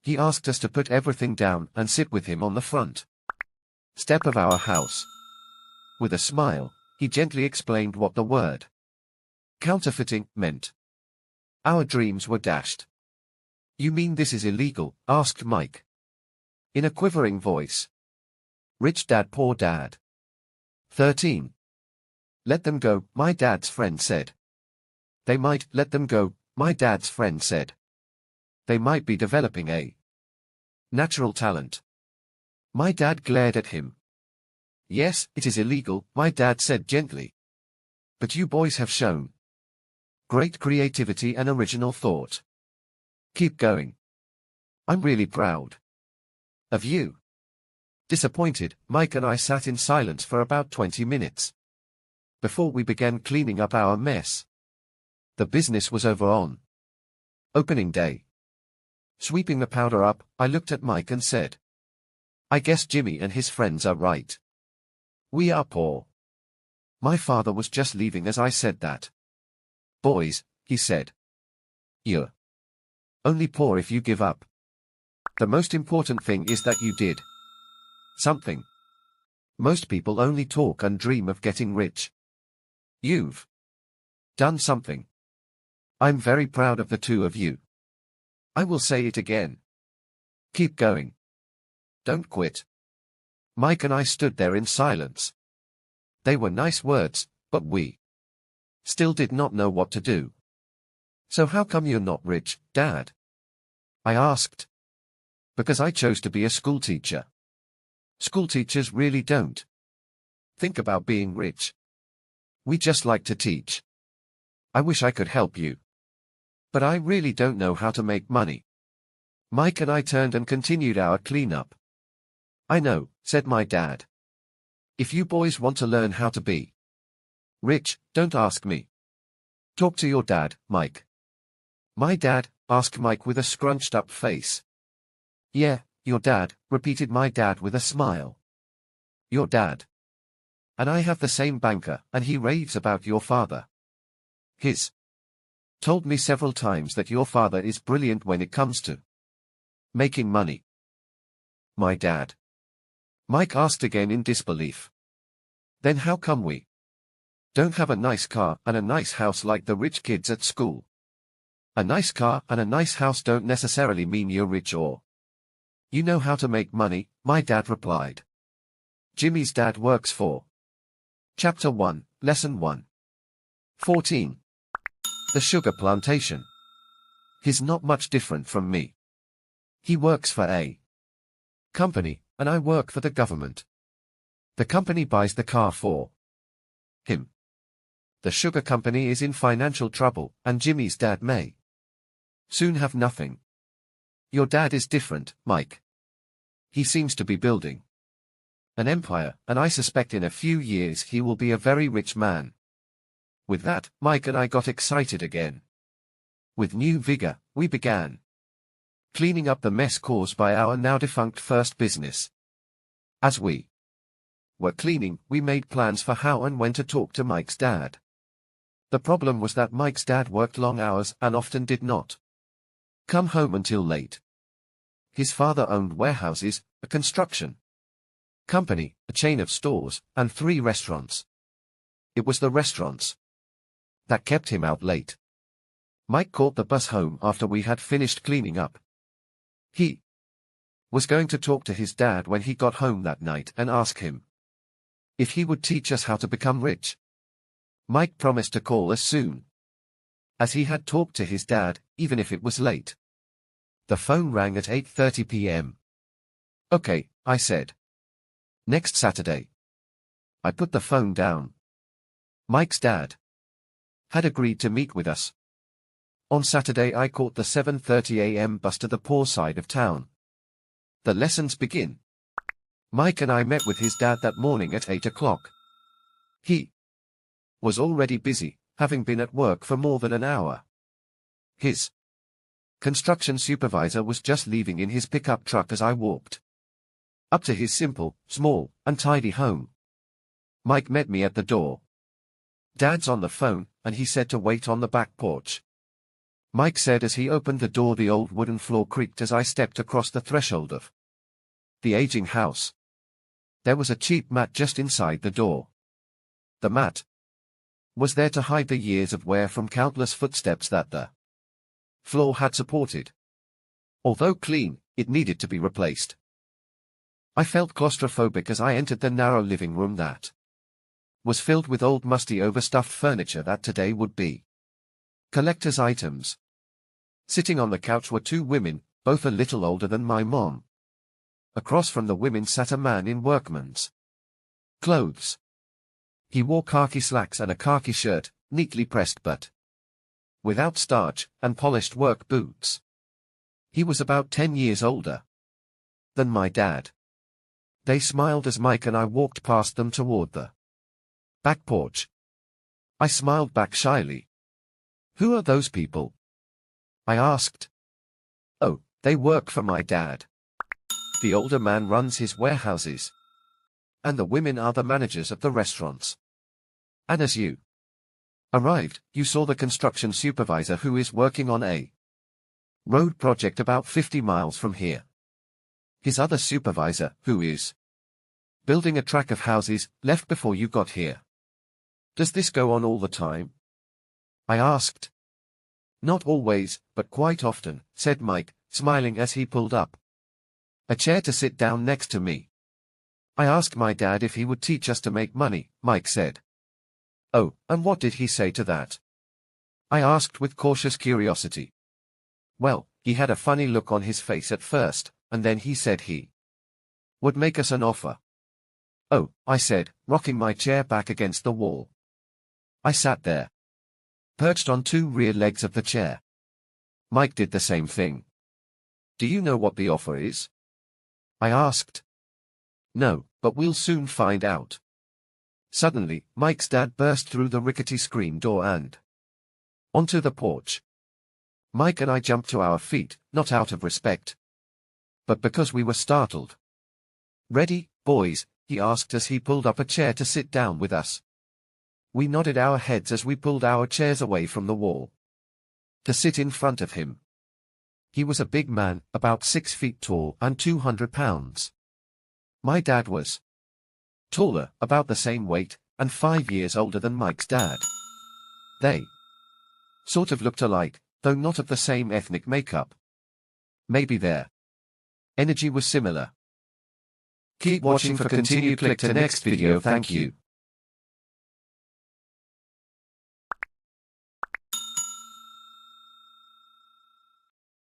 He asked us to put everything down and sit with him on the front step of our house. With a smile, he gently explained what the word counterfeiting meant. Our dreams were dashed. "You mean this is illegal?" asked Mike, in a quivering voice. Rich dad, poor dad. 13. Let them go, my dad's friend said. They might let them go, my dad's friend said. They might be developing a natural talent. My dad glared at him. Yes, it is illegal, my dad said gently. But you boys have shown great creativity and original thought. Keep going. I'm really proud of you. Disappointed, Mike and I sat in silence for about 20 minutes before we began cleaning up our mess. The business was over on opening day. Sweeping the powder up, I looked at Mike and said, I guess Jimmy and his friends are right. We are poor. My father was just leaving as I said that. Boys, he said. You're only poor if you give up. The most important thing is that you did something. Most people only talk and dream of getting rich. You've done something. I'm very proud of the two of you. I will say it again. Keep going. Don't quit. Mike and I stood there in silence. They were nice words, but we still did not know what to do. So how come you're not rich, Dad? I asked. Because I chose to be a schoolteacher. Schoolteachers really don't think about being rich. We just like to teach. I wish I could help you. But I really don't know how to make money. Mike and I turned and continued our cleanup. I know, said my dad. If you boys want to learn how to be rich, don't ask me. Talk to your dad, Mike. My dad? Asked Mike with a scrunched up face. Yeah, your dad, repeated my dad with a smile. Your dad. And I have the same banker, and he raves about your father. His told me several times that your father is brilliant when it comes to making money. My dad. Mike asked again in disbelief. Then how come we don't have a nice car and a nice house like the rich kids at school? A nice car and a nice house don't necessarily mean you're rich or you know how to make money, my dad replied. Jimmy's dad works for Chapter 1, Lesson 1. 14. The sugar plantation. He's not much different from me. He works for a company, and I work for the government. The company buys the car for him. The sugar company is in financial trouble, and Jimmy's dad may soon have nothing. Your dad is different, Mike. He seems to be building an empire, and I suspect in a few years he will be a very rich man. With that, Mike and I got excited again. With new vigor, we began cleaning up the mess caused by our now-defunct first business. As we were cleaning, we made plans for how and when to talk to Mike's dad. The problem was that Mike's dad worked long hours and often did not come home until late. His father owned warehouses, a construction company, a chain of stores, and 3 restaurants. It was the restaurants that kept him out late. Mike caught the bus home after we had finished cleaning up. He was going to talk to his dad when he got home that night and ask him if he would teach us how to become rich. Mike promised to call as soon as he had talked to his dad, even if it was late. The phone rang at 8:30 p.m. Okay, I said. Next Saturday. I put the phone down. Mike's dad had agreed to meet with us. On Saturday I caught the 7:30 a.m. bus to the poor side of town. The lessons begin. Mike and I met with his dad that morning at 8 o'clock. He was already busy, having been at work for more than an hour. His construction supervisor was just leaving in his pickup truck as I walked up to his simple, small, and tidy home. Mike met me at the door. Dad's on the phone, and he said to wait on the back porch. Mike said as he opened the door. The old wooden floor creaked as I stepped across the threshold of the aging house. There was a cheap mat just inside the door. The mat was there to hide the years of wear from countless footsteps that the floor had supported. Although clean, it needed to be replaced. I felt claustrophobic as I entered the narrow living room that was filled with old musty overstuffed furniture that today would be collector's items. Sitting on the couch were two women, both a little older than my mom. Across from the women sat a man in workman's clothes. He wore khaki slacks and a khaki shirt, neatly pressed but without starch, and polished work boots. He was about 10 years older than my dad. They smiled as Mike and I walked past them toward the back porch. I smiled back shyly. "Who are those people?" I asked. "Oh, they work for my dad. The older man runs his warehouses, and the women are the managers of the restaurants. And as you arrived, you saw the construction supervisor who is working on a road project about 50 miles from here. His other supervisor, who is building a track of houses, left before you got here. Does this go on all the time?" I asked. "Not always, but quite often," said Mike, smiling as he pulled up a chair to sit down next to me. "I asked my dad if he would teach us to make money," Mike said. "Oh, and what did he say to that?" I asked with cautious curiosity. "Well, he had a funny look on his face at first, and then he said he would make us an offer." "Oh," I said, rocking my chair back against the wall. I sat there, perched on two rear legs of the chair. Mike did the same thing. "Do you know what the offer is?" I asked. "No, but we'll soon find out." Suddenly, Mike's dad burst through the rickety screen door and onto the porch. Mike and I jumped to our feet, not out of respect, but because we were startled. "Ready, boys?" he asked as he pulled up a chair to sit down with us. We nodded our heads as we pulled our chairs away from the wall to sit in front of him. He was a big man, about 6 feet tall and 200 pounds. My dad was taller, about the same weight, and 5 years older than Mike's dad. They sort of looked alike, though not of the same ethnic makeup. Maybe their energy was similar. Keep watching for continued. Click to next video. Thank you.